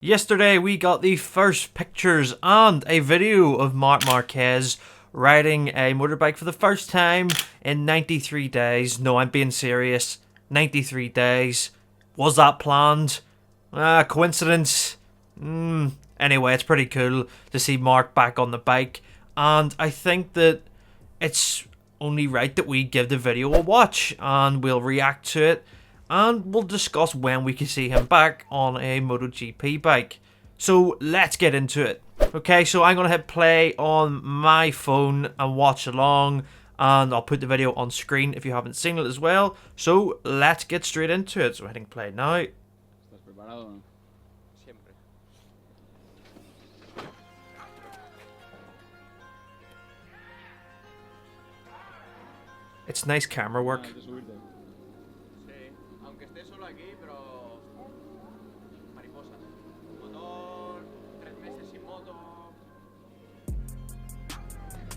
Yesterday we got the first pictures and a video of Marc Marquez riding a motorbike for the first time in 93 days. No, I'm being serious. 93 days. Was that planned? Coincidence? Anyway, it's pretty cool to see Marc back on the bike, and I think that it's only right that we give the video a watch and we'll react to it, and we'll discuss when we can see him back on a MotoGP bike. So let's get into it. Okay, so I'm going to hit play on my phone and watch along, and I'll put the video on screen if you haven't seen it as well. So let's get straight into it. So hitting play now. ¿Estás preparado o no? Siempre. It's nice camera work. Hay que subirte. Sí, aunque esté solo aquí, pero mariposas. Motor, 3 meses sin moto.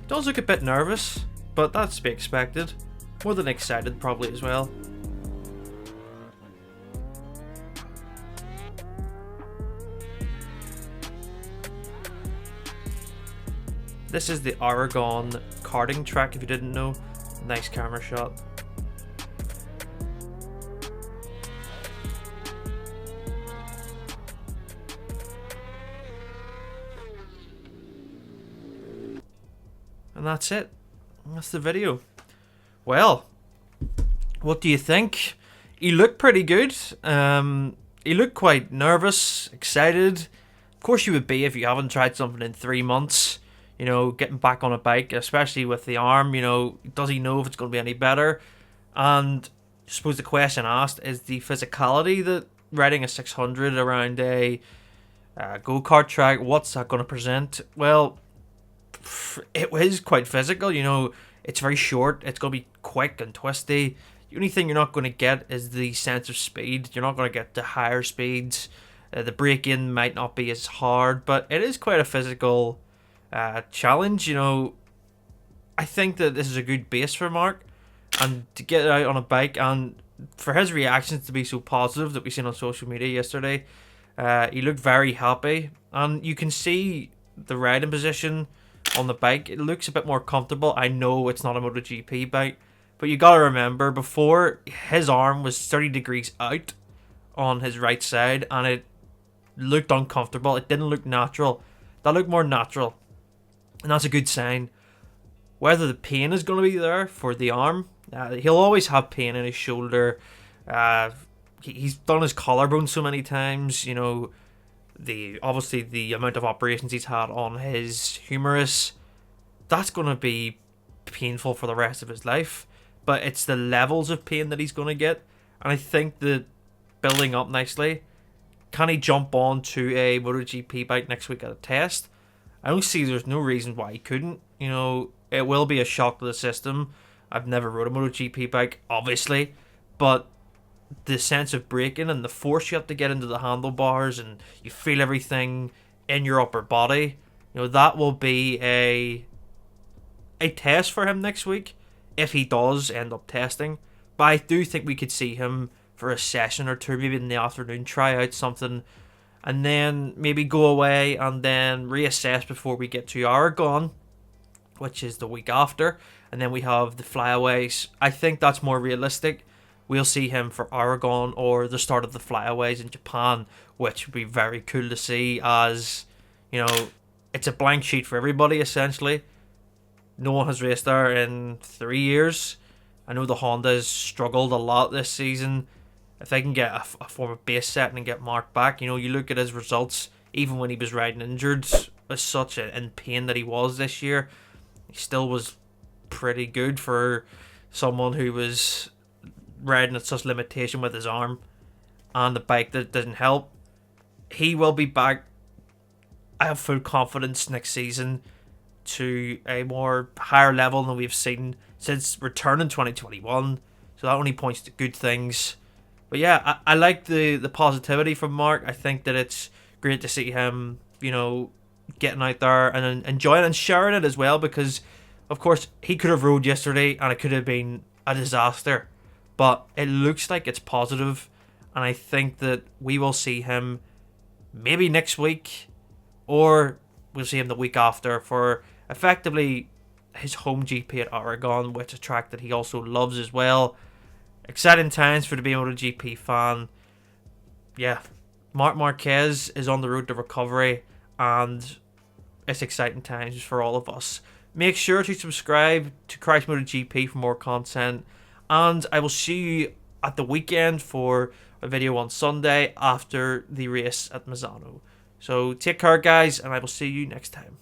Does look a bit nervous, but that's to be expected. More than excited probably as well. This is the Aragon karting track if you didn't know. Nice camera shot. And that's it. That's the video. Well, what do you think? He looked pretty good. He looked quite nervous, excited. Of course you would be if you haven't tried something in 3 months. You know, getting back on a bike, especially with the arm, you know, does he know if it's going to be any better? And I suppose the question asked is the physicality that riding a 600 around a go-kart track, what's that going to present? Well, it is quite physical, you know, it's very short, it's going to be quick and twisty. The only thing you're not going to get is the sense of speed. You're not going to get the higher speeds. The braking might not be as hard, but it is quite a physical challenge. You know, I think that this is a good base for Marc, and to get out on a bike and for his reactions to be so positive that we've seen on social media yesterday. He looked very happy, and you can see the riding position on the bike. It looks a bit more comfortable. I know it's not a MotoGP bike, but you gotta remember, before his arm was 30 degrees out on his right side and it looked uncomfortable. It didn't look natural. That looked more natural, and that's a good sign. Whether the pain is going to be there for the arm, he'll always have pain in his shoulder. He's done his collarbone so many times. You know, obviously the amount of operations he's had on his humerus, that's going to be painful for the rest of his life. But it's the levels of pain that he's going to get, and I think that building up nicely. Can he jump on to a MotoGP bike next week at a test? I don't see there's no reason why he couldn't. You know, it will be a shock to the system. I've never rode a MotoGP bike, obviously, but the sense of braking and the force you have to get into the handlebars, and you feel everything in your upper body, you know, that will be a test for him next week if he does end up testing. But I do think we could see him for a session or two, maybe in the afternoon, try out something, and then maybe go away and then reassess before we get to Aragon, which is the week after, and then we have the flyaways. I think that's more realistic. We'll see him for Aragon or the start of the flyaways in Japan, which would be very cool to see, as, you know, it's a blank sheet for everybody essentially. No one has raced there in 3 years. I know the Hondas struggled a lot this season. If they can get a form of base set and get Marc back, you know, you look at his results, even when he was riding injured, as such in pain that he was this year, he still was pretty good for someone who was riding at such limitation with his arm and the bike that didn't help. He will be back. I have full confidence next season to a more higher level than we've seen since returning 2021. So that only points to good things. But yeah, I like the positivity from Marc. I think that it's great to see him, you know, getting out there and enjoying and sharing it as well, because of course he could have rode yesterday and it could have been a disaster, but it looks like it's positive, and I think that we will see him maybe next week, or we'll see him the week after for effectively his home GP at Aragon, which is a track that he also loves as well. Exciting times for the MotoGP fan. Yeah, Marc Marquez is on the road to recovery, and it's exciting times for all of us. Make sure to subscribe to Christ MotoGP for more content, and I will see you at the weekend for a video on Sunday after the race at Misano. So take care, guys, and I will see you next time.